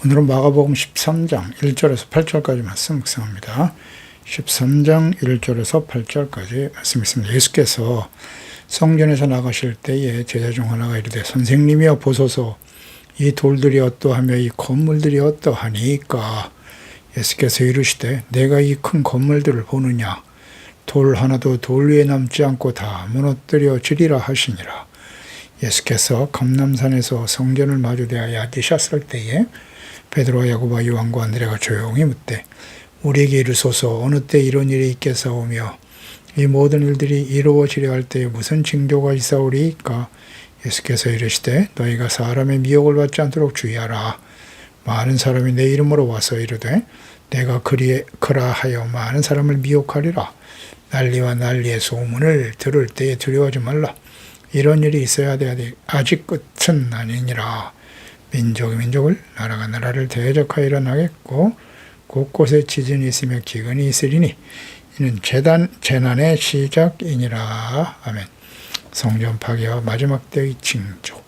오늘은 마가복음 13장 1절에서 8절까지 말씀 묵상합니다. 13장 1절에서 8절까지 말씀 있습니다. 예수께서 성전에서 나가실 때에 제자 중 하나가 이르되 선생님이여 보소서 이 돌들이 어떠하며 이 건물들이 어떠하니까. 예수께서 이르시되 내가 이 큰 건물들을 보느냐. 돌 하나도 돌 위에 남지 않고 다 무너뜨려지리라 하시니라. 예수께서 감람산에서 성전을 마주대하여 앉으셨을 때에 베드로와 야고보와 요한과 안드레가 조용히 묻되 우리에게 이르소서 어느 때 이런 일이 있겠사오며 이 모든 일들이 이루어지려 할 때에 무슨 징조가 있사오리이까. 예수께서 이르시되 너희가 사람의 미혹을 받지 않도록 주의하라. 많은 사람이 내 이름으로 와서 이르되 내가 그라하여 많은 사람을 미혹하리라. 난리와 난리의 소문을 들을 때에 두려워하지 말라. 이런 일이 있어야 되되 아직 끝은 아니니라. 민족이 민족을 나라가 나라를 대적하여 일어나겠고 곳곳에 지진이 있으며 기근이 있으리니 이는 재난의 시작이니라. 아멘. 성전 파괴와 마지막 때의 징조.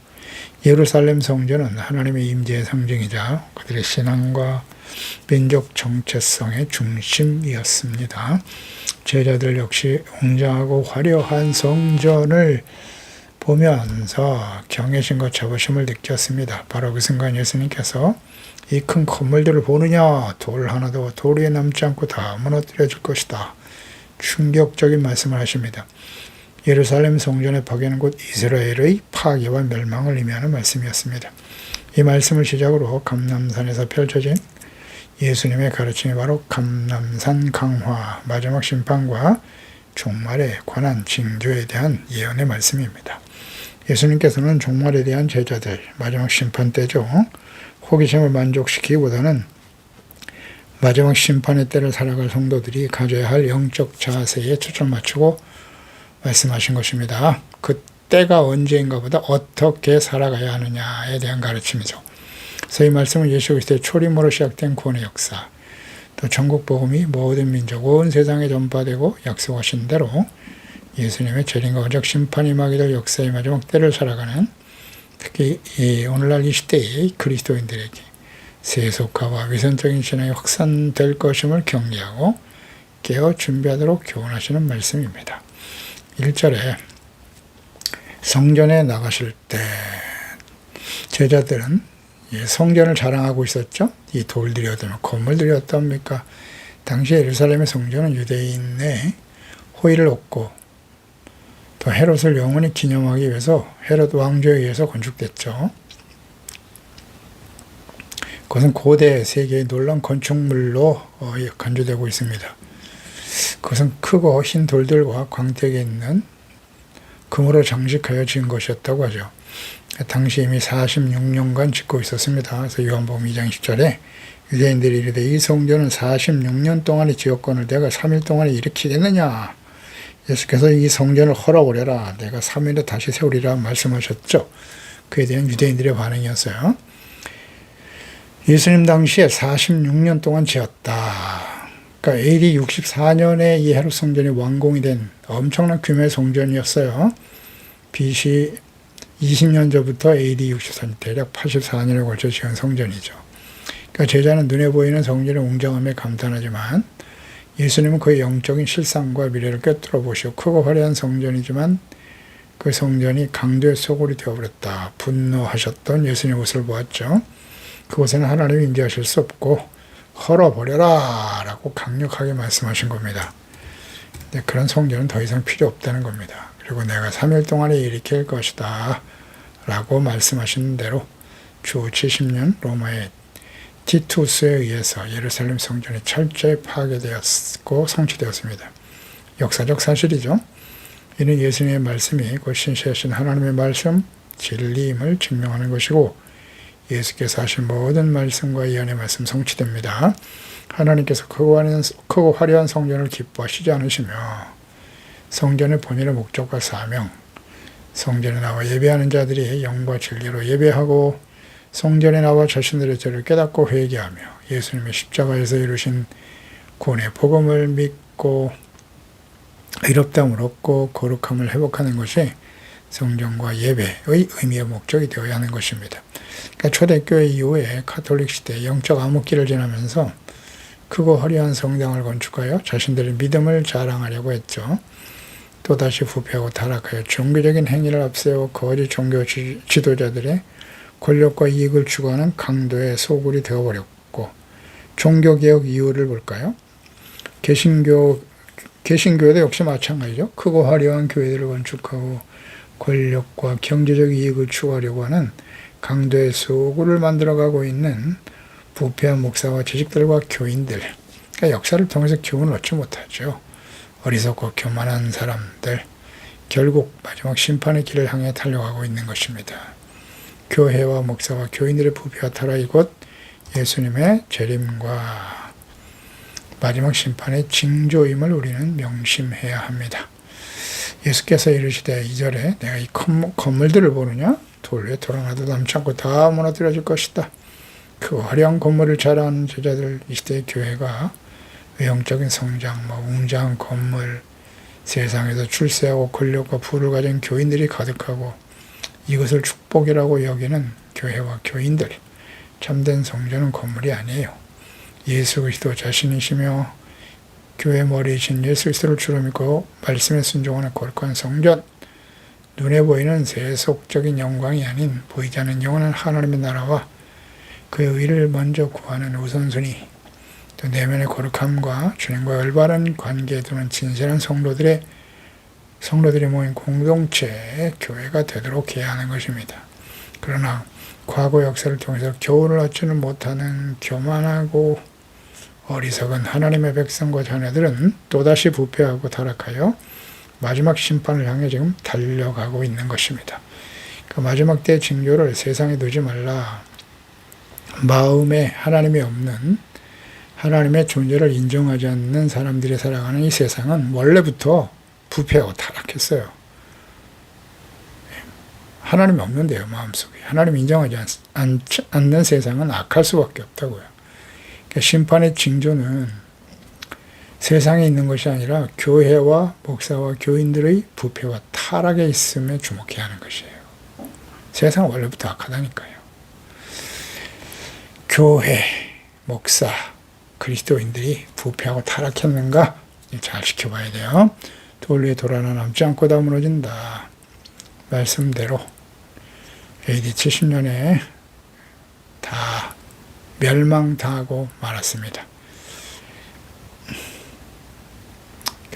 예루살렘 성전은 하나님의 임재의 상징이자 그들의 신앙과 민족 정체성의 중심이었습니다. 제자들 역시 웅장하고 화려한 성전을 보면서 경외심과 자부심을 느꼈습니다. 바로 그 순간 예수님께서 이 큰 건물들을 보느냐. 돌 하나도 돌 위에 남지 않고 다 무너뜨려질 것이다. 충격적인 말씀을 하십니다. 예루살렘 성전의 파괴는 곧 이스라엘의 파괴와 멸망을 의미하는 말씀이었습니다. 이 말씀을 시작으로 감람산에서 펼쳐진 예수님의 가르침이 바로 감람산 강화, 마지막 심판과 종말에 관한 징조에 대한 예언의 말씀입니다. 예수님께서는 종말에 대한 제자들, 마지막 심판 때죠. 호기심을 만족시키기보다는 마지막 심판의 때를 살아갈 성도들이 가져야 할 영적 자세에 초점 맞추고 말씀하신 것입니다. 그 때가 언제인가 보다 어떻게 살아가야 하느냐에 대한 가르침이죠. 그래서 이 말씀은 예수 그리스도의 초림으로 시작된 구원의 역사, 또 전국 복음이 모든 민족 온 세상에 전파되고 약속하신 대로 예수님의 재림과 원적 심판이 임하게 될 역사의 마지막 때를 살아가는 특히 오늘날 이 시대의 그리스도인들에게 세속화와 위선적인 신앙이 확산될 것임을 경계하고 깨어 준비하도록 교훈하시는 말씀입니다. 1절에 성전에 나가실 때 제자들은 성전을 자랑하고 있었죠. 이 돌들이 어떠며 건물들이 어떠합니까? 당시 예루살렘의 성전은 유대인의 호의를 얻고 또 헤롯을 영원히 기념하기 위해서 헤롯 왕조에 의해서 건축됐죠. 그것은 고대 세계의 놀라운 건축물로 간주되고 있습니다. 그것은 크고 흰 돌들과 광택에 있는 금으로 장식하여 지은 것이었다고 하죠. 당시 이미 46년간 짓고 있었습니다. 그래서 요한복음 2장 10절에 유대인들이 이르되 이 성전은 46년 동안의 지역권을 내가 3일 동안에 일으키겠느냐. 예수께서 이 성전을 헐어버려라. 내가 3일에 다시 세우리라 말씀하셨죠. 그에 대한 유대인들의 반응이었어요. 예수님 당시에 46년 동안 지었다. 그러니까 AD 64년에 이 헤롯 성전이 완공이 된 엄청난 규모의 성전이었어요. BC 20년 전부터 AD 64년, 대략 84년에 걸쳐 지은 성전이죠. 그러니까 제자는 눈에 보이는 성전의 웅장함에 감탄하지만 예수님은 그의 영적인 실상과 미래를 꿰뚫어 보시고 크고 화려한 성전이지만 그 성전이 강도의 소굴이 되어버렸다. 분노하셨던 예수님의 모습을 보았죠. 그곳에는 하나님이 임재하실 수 없고 헐어버려라 라고 강력하게 말씀하신 겁니다. 근데 그런 성전은 더 이상 필요 없다는 겁니다. 그리고 내가 3일 동안에 일으킬 것이다 라고 말씀하신 대로 주 70년 로마의 티투스에 의해서 예루살렘 성전이 철저히 파괴되었고 성취되었습니다. 역사적 사실이죠. 이는 예수님의 말씀이 곧 신실하신 하나님의 말씀, 진리임을 증명하는 것이고 예수께서 하신 모든 말씀과 예언의 말씀 성취됩니다. 하나님께서 크고 화려한 성전을 기뻐하시지 않으시며 성전의 본연의 목적과 사명, 성전에 나와 예배하는 자들이 영과 진리로 예배하고 성전에 나와 자신들의 죄를 깨닫고 회개하며 예수님의 십자가에서 이루신 구원의 복음을 믿고 의롭다함을 얻고 거룩함을 회복하는 것이 성전과 예배의 의미의 목적이 되어야 하는 것입니다. 그러니까 초대교회 이후에 가톨릭 시대 영적 암흑기를 지나면서 크고 화려한 성당을 건축하여 자신들의 믿음을 자랑하려고 했죠. 또다시 부패하고 타락하여 종교적인 행위를 앞세워 거짓 종교 지도자들의 권력과 이익을 추구하는 강도의 소굴이 되어버렸고, 종교개혁 이유를 볼까요? 개신교회도 역시 마찬가지죠. 크고 화려한 교회들을 건축하고 권력과 경제적 이익을 추구하려고 하는 강도의 소굴을 만들어가고 있는 부패한 목사와 지식들과 교인들, 그러니까 역사를 통해서 교훈을 얻지 못하죠. 어리석고 교만한 사람들, 결국 마지막 심판의 길을 향해 달려가고 있는 것입니다. 교회와 목사와 교인들의 부패와 타락이 곧 예수님의 재림과 마지막 심판의 징조임을 우리는 명심해야 합니다. 예수께서 이르시되 2절에 내가 이 건물들을 보느냐? 돌 위에 돌아나도 남지 않고 다 무너뜨려질 것이다. 그 화려한 건물을 자랑하는 제자들, 이 시대의 교회가 외형적인 성장, 웅장한 건물, 세상에서 출세하고 권력과 부를 가진 교인들이 가득하고 이것을 축복이라고 여기는 교회와 교인들, 참된 성전은 건물이 아니에요. 예수 그리스도 자신이시며 교회 머리이신 예수 그리스도를 주로 믿고 말씀에 순종하는 거룩한 성전, 눈에 보이는 세속적인 영광이 아닌 보이지 않는 영원한 하나님의 나라와 그의 의를 먼저 구하는 우선순위, 또 내면의 거룩함과 주님과 올바른 관계에 두는 진실한 성도들이 모인 공동체, 교회가 되도록 해야 하는 것입니다. 그러나 과거 역사를 통해서 교훈을 얻지는 못하는 교만하고 어리석은 하나님의 백성과 자녀들은 또다시 부패하고 타락하여 마지막 심판을 향해 지금 달려가고 있는 것입니다. 그 마지막 때의 징조를 세상에 두지 말라. 마음에 하나님이 없는, 하나님의 존재를 인정하지 않는 사람들이 살아가는 이 세상은 원래부터 부패하고 타락했어요. 하나님이 없는데요, 마음속에. 하나님 인정하지 않는 세상은 악할 수밖에 없다고요. 그러니까 심판의 징조는 세상에 있는 것이 아니라 교회와 목사와 교인들의 부패와 타락에 있음에 주목해야 하는 것이에요. 세상은 원래부터 악하다니까요. 교회, 목사, 그리스도인들이 부패하고 타락했는가? 잘 지켜봐야 돼요. 돌 위에 돌 하나 남지 않고 다 무너진다. 말씀대로 AD 70년에 다 멸망당하고 말았습니다.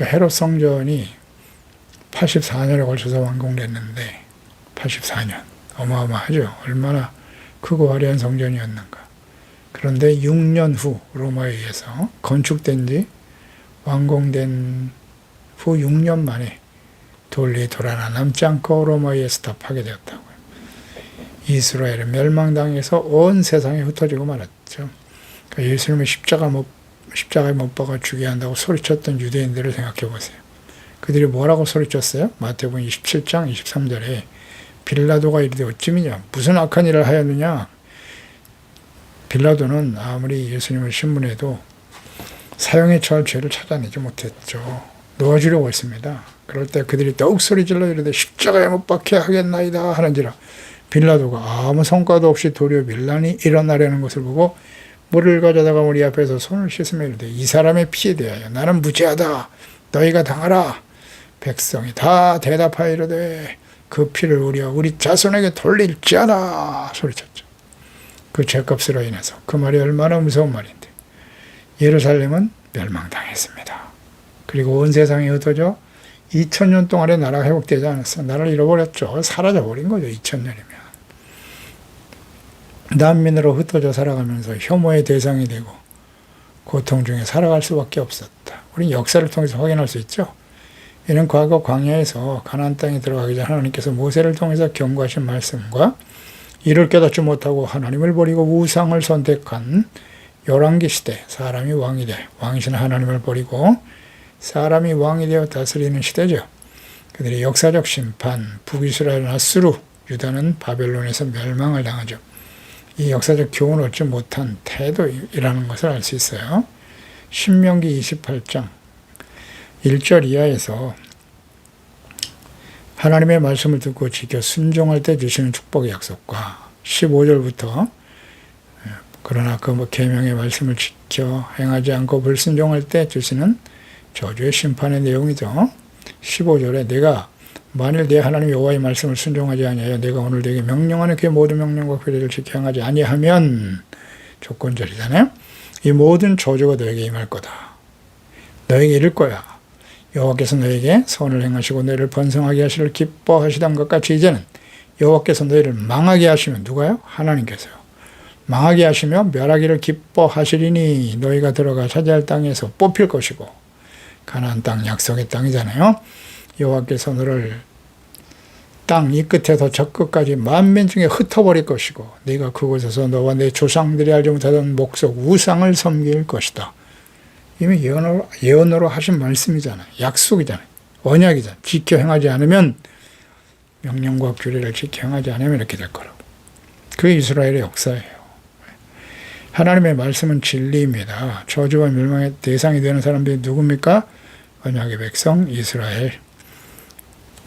헤롯 성전이 84년에 걸쳐서 완공됐는데 84년 어마어마하죠. 얼마나 크고 화려한 성전이었는가. 그런데 6년 후 로마에 의해서 건축된 지 완공된 후 6년 만에 돌 위에 돌 하나 남지 않고 로마에 의해서 다 파괴되었다고요. 이스라엘은 멸망당해서 온 세상에 흩어지고 말았죠. 그러니까 예수님을 십자가에 못 박아 죽여야 한다고 소리쳤던 유대인들을 생각해 보세요. 그들이 뭐라고 소리쳤어요? 마태복음 27장 23절에 빌라도가 이르되 어찌미냐 무슨 악한 일을 하였느냐. 빌라도는 아무리 예수님을 신문해도 사형에 처할 죄를 찾아내지 못했죠. 놓아주려고 했습니다. 그럴 때 그들이 더욱 소리질러 이르되 십자가에 못 박혀 하겠나이다 하는지라. 빌라도가 아무 성과도 없이 도리어 밀란이 일어나려는 것을 보고 물을 가져다가 우리 앞에서 손을 씻으며 이르되 이 사람의 피에 대하여 나는 무죄하다. 너희가 당하라. 백성이 다 대답하여 이르되 그 피를 우리 자손에게 돌릴지어다 소리쳤죠. 그 죄값으로 인해서. 그 말이 얼마나 무서운 말인데. 예루살렘은 멸망당했습니다. 그리고 온 세상이 흩어져 2000년 동안의 나라가 회복되지 않았어요. 나라를 잃어버렸죠. 사라져버린 거죠. 2000년이면. 난민으로 흩어져 살아가면서 혐오의 대상이 되고 고통 중에 살아갈 수밖에 없었다. 우리는 역사를 통해서 확인할 수 있죠. 이는 과거 광야에서 가나안 땅에 들어가기 전 하나님께서 모세를 통해서 경고하신 말씀과 이를 깨닫지 못하고 하나님을 버리고 우상을 선택한 열왕기 시대, 사람이 왕이 돼 왕이신 하나님을 버리고 사람이 왕이 되어 다스리는 시대죠. 그들의 역사적 심판, 북이스라엘은 아수르, 유다는 바벨론에서 멸망을 당하죠. 이 역사적 교훈을 얻지 못한 태도이라는 것을 알 수 있어요. 신명기 28장 1절 이하에서 하나님의 말씀을 듣고 지켜 순종할 때 주시는 축복의 약속과 15절부터 그러나 그 계명의 말씀을 지켜 행하지 않고 불순종할 때 주시는 저주의 심판의 내용이죠. 15절에 내가 만일 내 하나님 여호와의 말씀을 순종하지 아니하여 내가 오늘 내게 명령하는 그 모든 명령과 규례를 지켜 행하지 아니하면 조건절이잖아요. 이 모든 저주가 너에게 임할 거다. 너에게 이를 거야. 여호와께서 너에게 선을 행하시고 너희를 번성하게 하시를 기뻐하시던 것 같이 이제는 여호와께서 너희를 망하게 하시면 누가요? 하나님께서요. 망하게 하시며 멸하기를 기뻐하시리니 너희가 들어가 차지할 땅에서 뽑힐 것이고 가나안 땅 약속의 땅이잖아요. 여호와께서 너를 땅 이 끝에서 저 끝까지 만민 중에 흩어버릴 것이고 네가 그곳에서 너와 내 조상들이 알지 못하던 목석 우상을 섬길 것이다. 이미 예언으로 하신 말씀이잖아요. 약속이잖아요. 언약이잖아요. 지켜 행하지 않으면 명령과 규례를 지켜 행하지 않으면 이렇게 될 거라고. 그게 이스라엘의 역사예요. 하나님의 말씀은 진리입니다. 저주와 멸망의 대상이 되는 사람들이 누굽니까? 언약의 백성 이스라엘.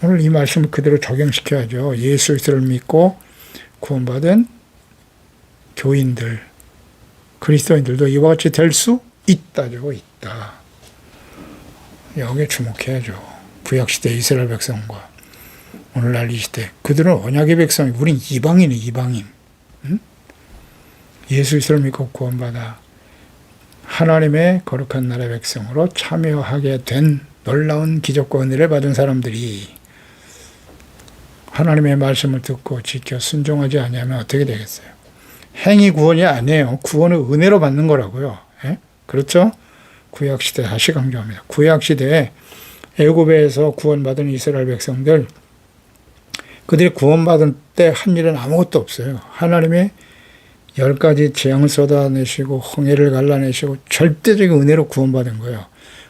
오늘 이 말씀을 그대로 적용시켜야죠. 예수 그리스도를 믿고 구원받은 교인들, 그리스도인들도 이와 같이 될 수 있다죠. 있다. 여기에 주목해야죠. 구약시대 이스라엘 백성과 오늘날 이 시대 그들은 언약의 백성이 우린 이방인이 이방인. 응? 예수 그리스도를 믿고 구원받아 하나님의 거룩한 나라의 백성으로 참여하게 된 놀라운 기적과 은혜를 받은 사람들이 하나님의 말씀을 듣고 지켜 순종하지 아니하면 어떻게 되겠어요? 행위 구원이 아니에요. 구원을 은혜로 받는 거라고요. 예? 그렇죠? 구약시대 다시 강조합니다. 구약시대에 애굽에서 구원받은 이스라엘 백성들 그들이 구원받은 때 한 일은 아무것도 없어요. 하나님의 10가지 재앙을 쏟아내시고 홍해를 갈라내시고 절대적인 은혜로 구원받은 거예요.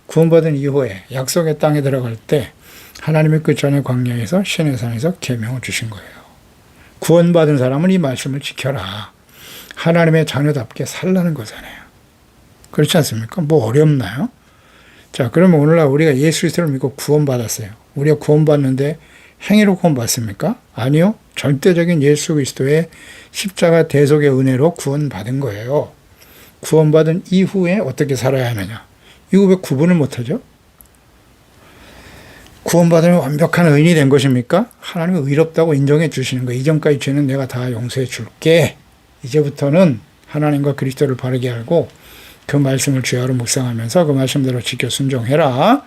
구원받은 이후에 약속의 땅에 들어갈 때 하나님의 그 전의 광야에서 시내산에서 계명을 주신 거예요. 구원받은 사람은 이 말씀을 지켜라. 하나님의 자녀답게 살라는 거잖아요. 그렇지 않습니까? 뭐 어렵나요? 자, 그러면 오늘날 우리가 예수 그리스도를 믿고 구원받았어요. 우리가 구원받는데 행위로 구원받습니까? 아니요. 절대적인 예수 그리스도의 십자가 대속의 은혜로 구원받은 거예요. 구원받은 이후에 어떻게 살아야 하느냐? 이거 왜 구분을 못하죠? 구원받으면 완벽한 의인이 된 것입니까? 하나님은 의롭다고 인정해 주시는 거예요. 이전까지 죄는 내가 다 용서해 줄게. 이제부터는 하나님과 그리스도를 바르게 알고 그 말씀을 주야로 묵상하면서 그 말씀대로 지켜 순종해라.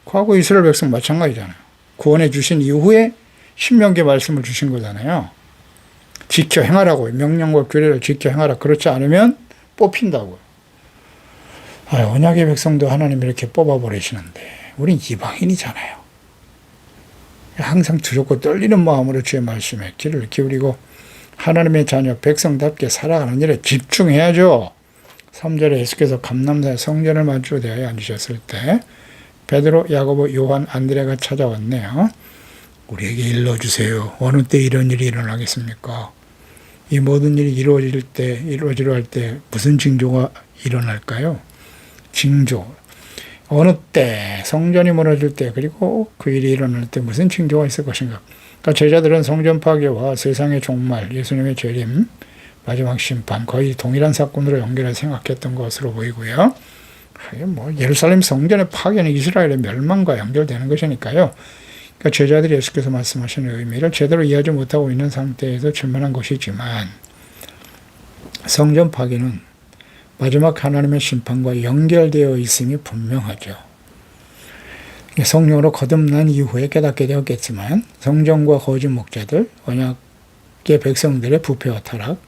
과거 이스라엘 백성 마찬가지잖아요. 구원해 주신 이후에 신명기 말씀을 주신 거잖아요. 지켜 행하라고. 명령과 규례를 지켜 행하라. 그렇지 않으면 뽑힌다고요. 언약의 백성도 하나님이 이렇게 뽑아버리시는데 우린 이방인이잖아요. 항상 두렵고 떨리는 마음으로 주의 말씀에 귀를 기울이고 하나님의 자녀 백성답게 살아가는 일에 집중해야죠. 3절에 예수께서 감람산에 성전을 마주로 대하여 앉으셨을 때 베드로, 야고보, 요한, 안드레가 찾아왔네요. 우리에게 일러주세요. 어느 때 이런 일이 일어나겠습니까? 이 모든 일이 이루어지려 할 때 무슨 징조가 일어날까요? 징조. 어느 때, 성전이 무너질 때, 그리고 그 일이 일어날 때 무슨 징조가 있을 것인가? 그러니까 제자들은 성전 파괴와 세상의 종말, 예수님의 재림, 마지막 심판, 거의 동일한 사건으로 연결해 생각했던 것으로 보이고요. 예루살렘 성전의 파괴는 이스라엘의 멸망과 연결되는 것이니까요. 그러니까 제자들이 예수께서 말씀하시는 의미를 제대로 이해하지 못하고 있는 상태에서 질문한 것이지만 성전 파괴는 마지막 하나님의 심판과 연결되어 있음이 분명하죠. 성령으로 거듭난 이후에 깨닫게 되었겠지만 성전과 거짓 목자들, 언약의 백성들의 부패와 타락,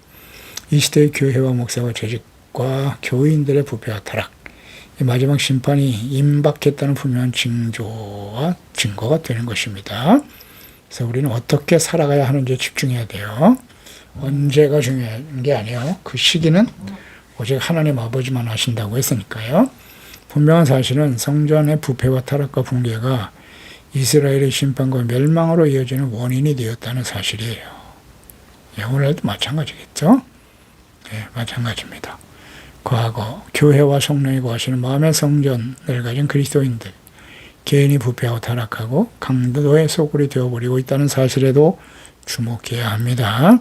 이 시대의 교회와 목사와 조직과 교인들의 부패와 타락, 이 마지막 심판이 임박했다는 분명한 징조와 증거가 되는 것입니다. 그래서 우리는 어떻게 살아가야 하는지에 집중해야 돼요. 언제가 중요한 게 아니에요. 그 시기는 오직 하나님 아버지만 아신다고 했으니까요. 분명한 사실은 성전의 부패와 타락과 붕괴가 이스라엘의 심판과 멸망으로 이어지는 원인이 되었다는 사실이에요. 오늘도 마찬가지겠죠? 네, 마찬가지입니다. 과거 교회와 성령이 거하시는 마음의 성전을 가진 그리스도인들, 개인이 부패하고 타락하고 강도의 소굴이 되어버리고 있다는 사실에도 주목해야 합니다.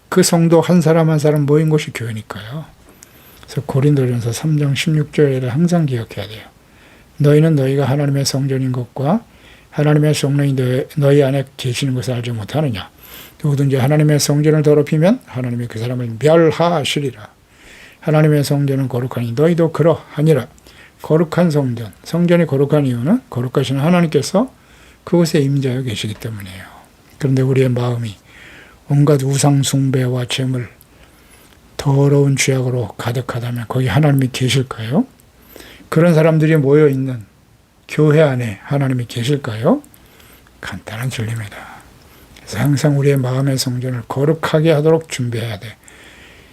그 성도 한 사람 한 사람 모인 곳이 교회니까요. 그래서 고린도전서 3장 16절을 항상 기억해야 돼요. 너희는 너희가 하나님의 성전인 것과 하나님의 성령이 너희 안에 계시는 것을 알지 못하느냐. 누구든지 하나님의 성전을 더럽히면 하나님이 그 사람을 멸하시리라. 하나님의 성전은 거룩하니 너희도 그러하니라. 거룩한 성전, 성전이 거룩한 이유는 거룩하신 하나님께서 그곳에 임재하여 계시기 때문이에요. 그런데 우리의 마음이 온갖 우상 숭배와 재물, 더러운 죄악으로 가득하다면 거기 하나님이 계실까요? 그런 사람들이 모여있는 교회 안에 하나님이 계실까요? 간단한 진리입니다. 그래서 항상 우리의 마음의 성전을 거룩하게 하도록 준비해야 돼.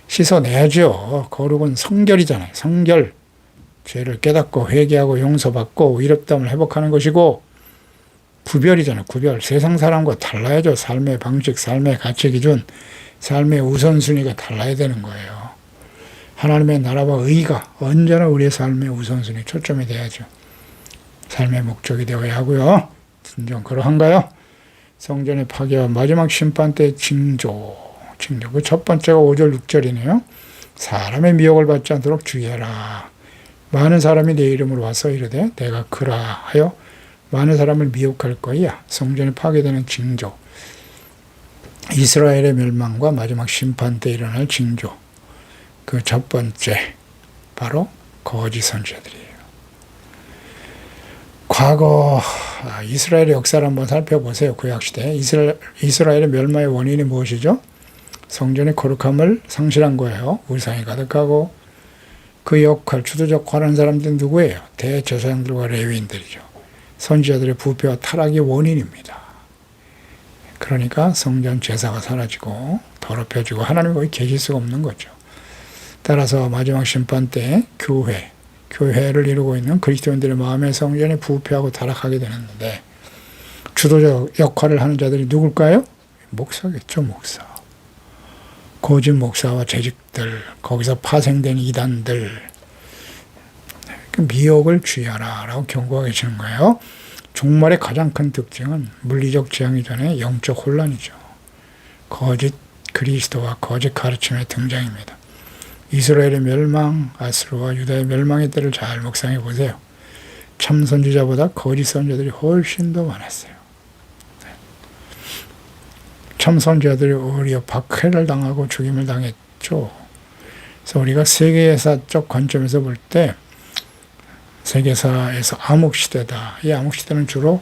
씻어내야죠. 거룩은 성결이잖아요. 성결. 죄를 깨닫고 회개하고 용서받고 의롭다함을 회복하는 것이고, 구별이잖아요. 구별. 세상 사람과 달라야죠. 삶의 방식, 삶의 가치 기준, 삶의 우선순위가 달라야 되는 거예요. 하나님의 나라와 의가 언제나 우리의 삶의 우선순위 초점이 돼야죠. 삶의 목적이 되어야 하고요. 진정 그러한가요? 성전의 파괴와 마지막 심판 때의 징조. 그 첫 번째가 5절 6절이네요. 사람의 미혹을 받지 않도록 주의해라. 많은 사람이 내 이름으로 와서 이르되 내가 그라 하여 많은 사람을 미혹할 거야. 성전이 파괴되는 징조. 이스라엘의 멸망과 마지막 심판 때 일어날 징조. 그 첫 번째 바로 거짓 선지자들이에요. 과거 이스라엘의 역사를 한번 살펴보세요. 구약시대 이스라엘의 멸망의 원인이 무엇이죠? 성전의 거룩함을 상실한 거예요. 우상이 가득하고 그 역할, 주도적 관한 사람들은 누구예요? 대제사장들과 레위인들이죠. 선지자들의 부패와 타락이 원인입니다. 그러니까 성전 제사가 사라지고 더럽혀지고 하나님이 거기 계실 수가 없는 거죠. 따라서 마지막 심판 때 교회를 이루고 있는 그리스도인들의 마음의 성전이 부패하고 타락하게 되는데, 주도적 역할을 하는 자들이 누굴까요? 목사겠죠, 목사. 거짓 목사와 재직들, 거기서 파생된 이단들, 미혹을 주의하라 라고 경고하고 계시는 거예요. 종말의 가장 큰 특징은 물리적 재앙 이전에 영적 혼란이죠. 거짓 그리스도와 거짓 가르침의 등장입니다. 이스라엘의 멸망, 아스루와 유다의 멸망의 때를 잘 묵상해 보세요. 참 선지자보다 거짓 선지자들이 훨씬 더 많았어요. 참 선지자들이 오히려 박해를 당하고 죽임을 당했죠. 그래서 우리가 세계사적 관점에서 볼 때 세계사에서 암흑시대다. 이 암흑시대는 주로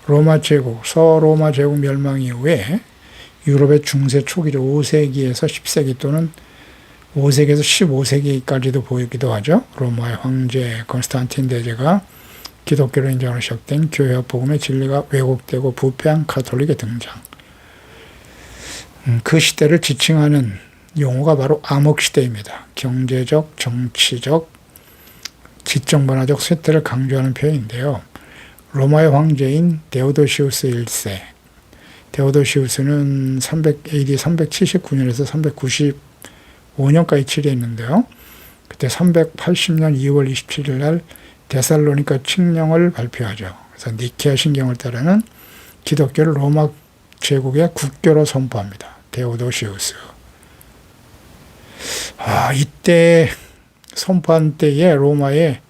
로마 제국, 서로마 제국 멸망 이후에 유럽의 중세 초기죠. 5세기에서 10세기 또는 5세기에서 15세기까지도 보이기도 하죠. 로마의 황제 건스탄틴 대제가 기독교로 인정하기 시작된 교회와 복음의 진리가 왜곡되고 부패한 가톨릭의 등장. 그 시대를 지칭하는 용어가 바로 암흑시대입니다. 경제적, 정치적, 지정문화적 쇠퇴를 강조하는 표현인데요. 로마의 황제인 데오도시우스 1세, 데오도시우스는 AD 379년에서 395년까지 치리했는데요. 그때 380년 2월 27일 날 데살로니가 칙령을 발표하죠. 그래서 니케아 신경을 따르는 기독교를 로마 제국의 국교로 선포합니다. 데오도시우스. 이때 선포한 때에 로마의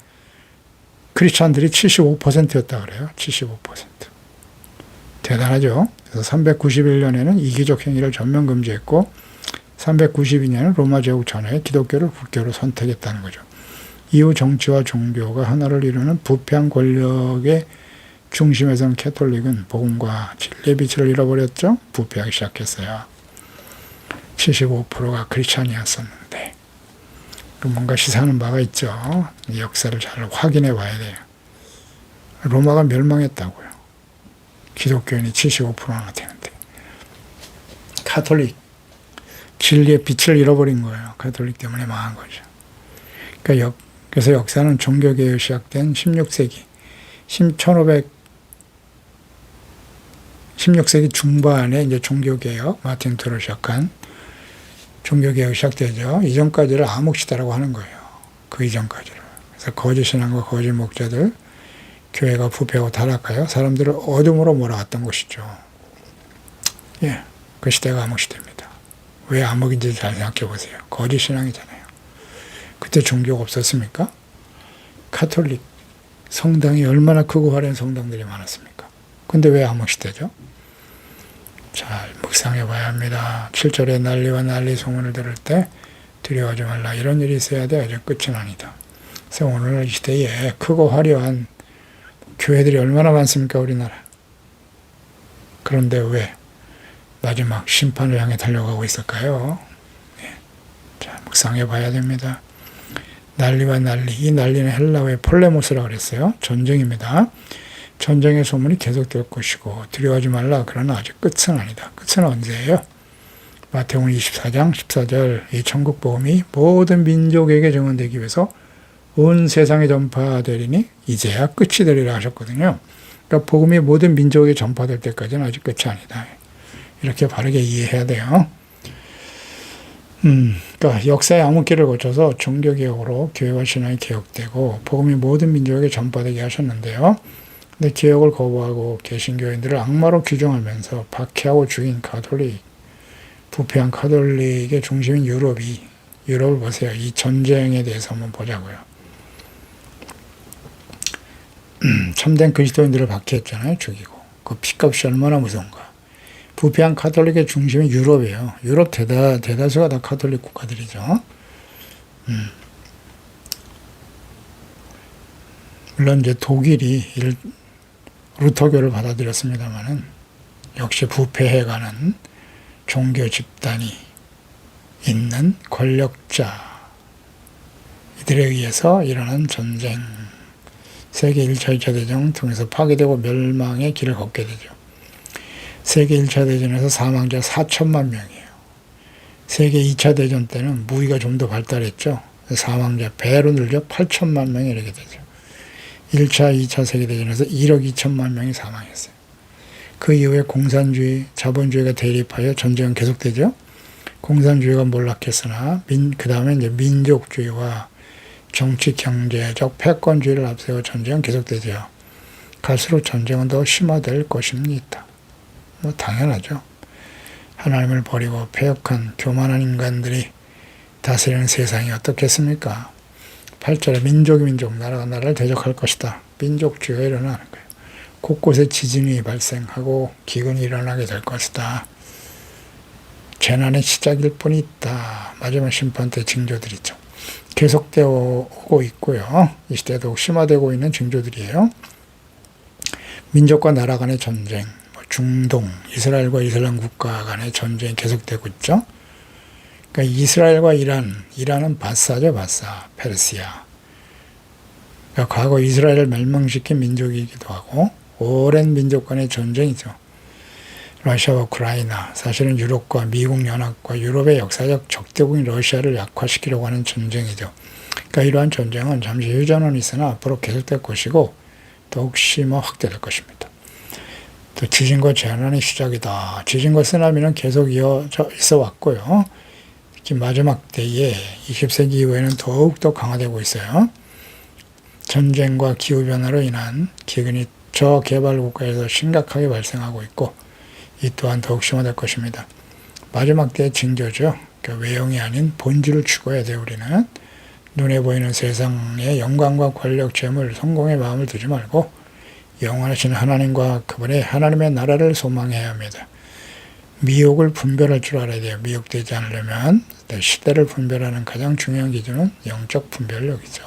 크리스찬들이 75%였다 그래요. 75%. 대단하죠. 그래서 391년에는 이기적 행위를 전면 금지했고 392년에는 로마 제국 전역에 기독교를 국교로 선택했다는 거죠. 이후 정치와 종교가 하나를 이루는 부패한 권력의 중심에 선 캐톨릭은 복음과 진리의 빛을 잃어버렸죠. 부패하기 시작했어요. 75%가 크리스찬이었었는데 뭔가 시사하는 바가 있죠. 이 역사를 잘 확인해 봐야 돼요. 로마가 멸망했다고요. 기독교인이 75%나 되는데. 카톨릭, 진리의 빛을 잃어버린 거예요. 카톨릭 때문에 망한 거죠. 그러니까 그래서 역사는 종교개혁이 시작된 16세기, 16세기 중반에 이제 종교개혁, 마틴 루터로 시작한 종교개혁이 시작되죠. 이전까지를 암흑시대라고 하는 거예요. 그 이전까지를. 그래서 거짓 신앙과 거짓 목자들, 교회가 부패하고 타락하여 사람들을 어둠으로 몰아갔던 것이죠. 그 시대가 암흑시대입니다. 왜 암흑인지 잘 생각해 보세요. 거짓 신앙이잖아요. 그때 종교가 없었습니까? 카톨릭 성당이 얼마나 크고 화려한 성당들이 많았습니까? 근데 왜 암흑시대죠? 잘 묵상해 봐야 합니다. 7절에 난리와 난리 소문을 들을 때 두려워하지 말라. 이런 일이 있어야 돼. 아직 끝은 아니다. 그래서 오늘 이 시대에 크고 화려한 교회들이 얼마나 많습니까? 우리나라. 그런데 왜 마지막 심판을 향해 달려가고 있을까요? 네. 자, 묵상해 봐야 됩니다. 난리와 난리. 이 난리는 헬라어의 폴레모스라고 그랬어요. 전쟁입니다. 전쟁의 소문이 계속될 것이고 두려워하지 말라. 그러나 아직 끝은 아니다. 끝은 언제예요? 마태복음 24장 14절 이 천국 복음이 모든 민족에게 증언되기 위해서 온 세상에 전파되리니 이제야 끝이 되리라 하셨거든요. 그러니까 복음이 모든 민족에게 전파될 때까지는 아직 끝이 아니다. 이렇게 바르게 이해해야 돼요. 그러니까 역사의 암흑기를 거쳐서 종교개혁으로 교회와 신앙이 개혁되고 복음이 모든 민족에게 전파되게 하셨는데요. 근데 개혁을 거부하고 개신교인들을 악마로 규정하면서 박해하고 죽인 가톨릭, 부패한 카톨릭의 중심인 유럽을 보세요. 이 전쟁에 대해서 한번 보자고요. 참된 그리스도인들을 박해했잖아요. 죽이고. 그 피값이 얼마나 무서운가. 부패한 카톨릭의 중심이 유럽이에요. 유럽 대다수가 다 카톨릭 국가들이죠. 물론 이제 독일이 루터교를 받아들였습니다만은 역시 부패해가는 종교 집단이 있는 권력자 이들에 의해서 일어난 전쟁, 세계 1차, 2차 대전 통해서 파괴되고 멸망의 길을 걷게 되죠. 세계 1차 대전에서 사망자 4천만 명이에요. 세계 2차 대전 때는 무기가 좀 더 발달했죠. 사망자 배로 늘려 8천만 명이 이렇게 되죠. 1차, 2차 세계대전에서 1억 2천만 명이 사망했어요. 그 이후에 공산주의, 자본주의가 대립하여 전쟁은 계속되죠. 공산주의가 몰락했으나 그 다음에 이제 민족주의와 정치, 경제적 패권주의를 앞세워 전쟁은 계속되죠. 갈수록 전쟁은 더 심화될 것입니다. 뭐 당연하죠. 하나님을 버리고 패역한 교만한 인간들이 다스리는 세상이 어떻겠습니까? 8절에 민족, 나라가 나라를 대적할 것이다. 민족주의가 일어나는 거예요. 곳곳에 지진이 발생하고 기근이 일어나게 될 것이다. 재난의 시작일 뿐이다. 마지막 심판 때 징조들이죠. 계속되어 오고 있고요. 이 시대도 심화되고 있는 징조들이에요. 민족과 나라 간의 전쟁, 중동, 이스라엘과 이슬람 국가 간의 전쟁이 계속되고 있죠. 그러니까 이스라엘과 이란은 바사죠, 바사, 페르시아. 그러니까 과거 이스라엘을 멸망시킨 민족이기도 하고 오랜 민족 간의 전쟁이죠. 러시아와 우크라이나, 사실은 유럽과 미국 연합과 유럽의 역사적 적대국인 러시아를 약화시키려고 하는 전쟁이죠. 그러니까 이러한 전쟁은 잠시 휴전은 있으나 앞으로 계속될 것이고 더욱 심화 확대될 것입니다. 또 지진과 재난의 시작이다. 지진과 쓰나미는 계속 이어져 있어 왔고요. 특히 마지막 때에 20세기 이후에는 더욱더 강화되고 있어요. 전쟁과 기후변화로 인한 기근이 저개발 국가에서 심각하게 발생하고 있고 이 또한 더욱 심화될 것입니다. 마지막 때의 징조죠. 그러니까 외형이 아닌 본질을 추구해야 돼요. 우리는 눈에 보이는 세상의 영광과 권력, 재물, 성공의 마음을 두지 말고 영원하신 하나님과 그분의 하나님의 나라를 소망해야 합니다. 미혹을 분별할 줄 알아야 돼요. 미혹되지 않으려면 시대를 분별하는 가장 중요한 기준은 영적 분별력이죠.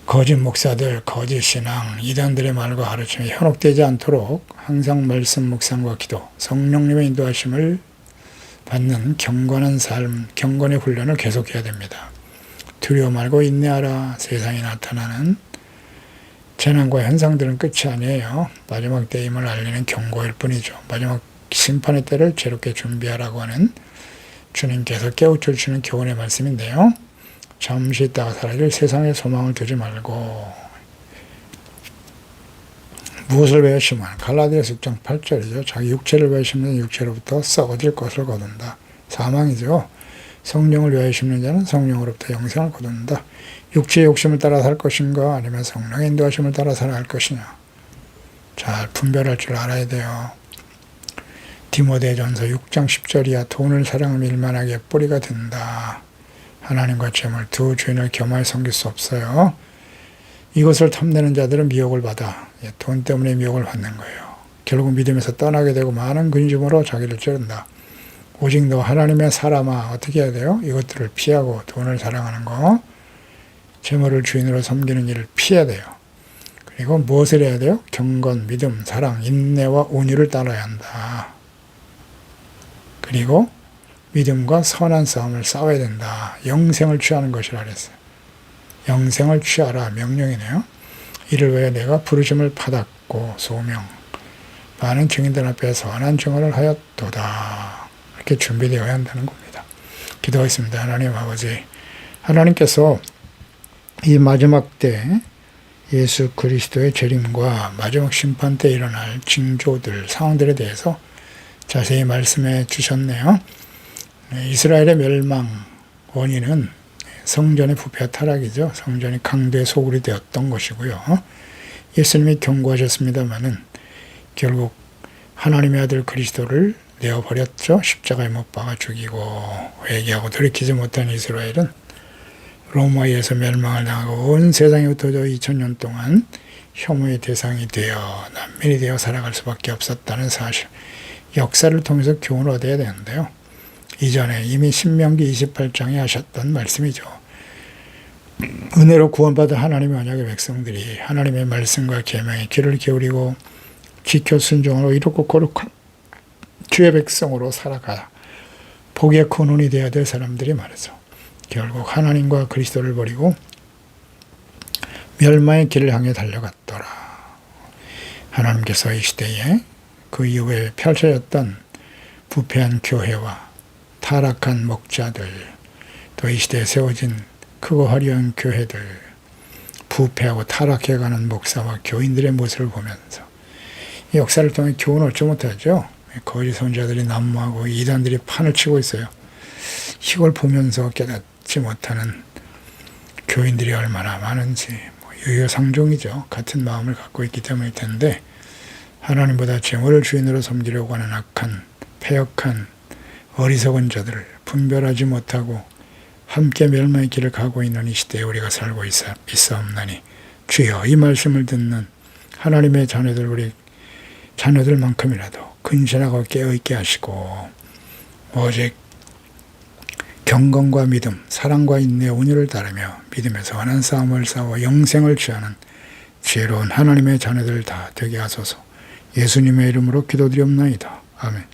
거짓 목사들, 거짓 신앙, 이단들의 말과 가르침에 현혹되지 않도록 항상 말씀 묵상과 기도, 성령님의 인도하심을 받는 경건한 삶, 경건의 훈련을 계속해야 됩니다. 두려워 말고 인내하라. 세상에 나타나는 재난과 현상들은 끝이 아니에요. 마지막 때임을 알리는 경고일 뿐이죠. 마지막 심판의 때를 새롭게 준비하라고 하는 주님께서 깨우쳐 주시는 교훈의 말씀인데요. 잠시 있다가 사라질 세상에 소망을 두지 말고 무엇을 배우시면 갈라디아서 6장 8절이죠. 자기 육체를 위하여 심는 육체로부터 썩어질 것을 거둔다. 사망이죠. 성령을 위하여 심는 자는 성령으로부터 영생을 거둔다. 육체의 욕심을 따라 살 것인가 아니면 성령의 인도하심을 따라 살아갈 것이냐. 잘 분별할 줄 알아야 돼요. 디모데전서 6장 10절이야 돈을 사랑하면 일만하게 뿌리가 된다. 하나님과 재물 두 주인을 겸하여 섬길 수 없어요. 이것을 탐내는 자들은 미혹을 받아 돈 때문에 미혹을 받는 거예요. 결국 믿음에서 떠나게 되고 많은 근심으로 자기를 찌른다. 오직 너 하나님의 사람아 어떻게 해야 돼요? 이것들을 피하고 돈을 사랑하는 거, 재물을 주인으로 섬기는 일을 피해야 돼요. 그리고 무엇을 해야 돼요? 경건, 믿음, 사랑, 인내와 온유를 따라야 한다. 그리고 믿음과 선한 싸움을 싸워야 된다. 영생을 취하는 것이라 그랬어요. 영생을 취하라 명령이네요. 이를 위해 내가 부르심을 받았고 소명 많은 증인들 앞에 선한 증언을 하였도다. 이렇게 준비되어야 한다는 겁니다. 기도하겠습니다. 하나님 아버지, 하나님께서 이 마지막 때 예수 그리스도의 재림과 마지막 심판 때 일어날 징조들, 상황들에 대해서 자세히 말씀해 주셨네요. 이스라엘의 멸망 원인은 성전의 부패와 타락이죠. 성전이 강도의 소굴이 되었던 것이고요. 예수님이 경고하셨습니다마는 결국 하나님의 아들 그리스도를 내어버렸죠. 십자가에 못 박아 죽이고 회개하고 돌이키지 못한 이스라엘은 로마에 의해서 멸망을 당하고 온 세상에 흩어져 2000년 동안 혐오의 대상이 되어 난민이 되어 살아갈 수밖에 없었다는 사실, 역사를 통해서 교훈을 얻어야 되는데요. 이전에 이미 신명기 28장에 하셨던 말씀이죠. 은혜로 구원받은 하나님의 언약의 백성들이 하나님의 말씀과 계명에 귀를 기울이고 지켜 순종하고 이롭고 거룩한 주의 백성으로 살아가 복의 근원이 되어야 될 사람들이 말이죠. 결국 하나님과 그리스도를 버리고 멸망의 길을 향해 달려갔더라. 하나님께서 이 시대에 그 이후에 펼쳐졌던 부패한 교회와 타락한 목자들, 또 이 시대에 세워진 크고 화려한 교회들, 부패하고 타락해가는 목사와 교인들의 모습을 보면서 이 역사를 통해 교훈을 얻지 못하죠. 거짓 선지자들이 난무하고 이단들이 판을 치고 있어요. 이걸 보면서 깨닫지 못하는 교인들이 얼마나 많은지 유효상종이죠. 같은 마음을 갖고 있기 때문일 텐데 하나님보다 재물을 주인으로 섬기려고 하는 악한, 패역한, 어리석은 자들을 분별하지 못하고 함께 멸망의 길을 가고 있는 이 시대에 우리가 살고 있사옵나니 주여 이 말씀을 듣는 하나님의 자녀들, 우리 자녀들만큼이라도 근신하고 깨어있게 하시고 오직 경건과 믿음, 사랑과 인내, 온유를 따르며 믿음에서 선한 싸움을 싸워 영생을 취하는 지혜로운 하나님의 자녀들 다 되게 하소서. 예수님의 이름으로 기도드리옵나이다. 아멘.